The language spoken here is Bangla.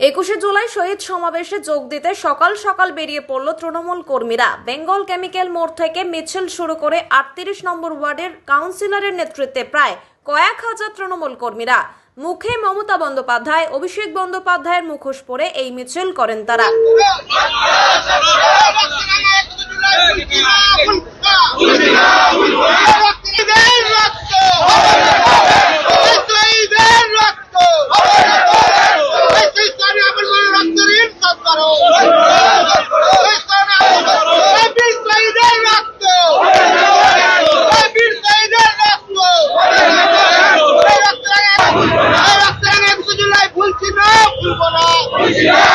21শে জুলাই শহীদ সমাবেশে যোগ দিতে সকাল সকাল বেরিয়ে পড়ল তৃণমূল কর্মীরা। বেঙ্গল কেমিক্যাল মোড় থেকে মিছিল শুরু করে 38 নম্বর ওয়ার্ডের কাউন্সিলরের নেতৃত্বে প্রায় কয়েক হাজার তৃণমূল কর্মীরা। মুখে মমতা বন্দ্যোপাধ্যায়, অভিষেক বন্দ্যোপাধ্যায়ের মুখোশ পরে এই মিছিল করেন তারা। Yeah!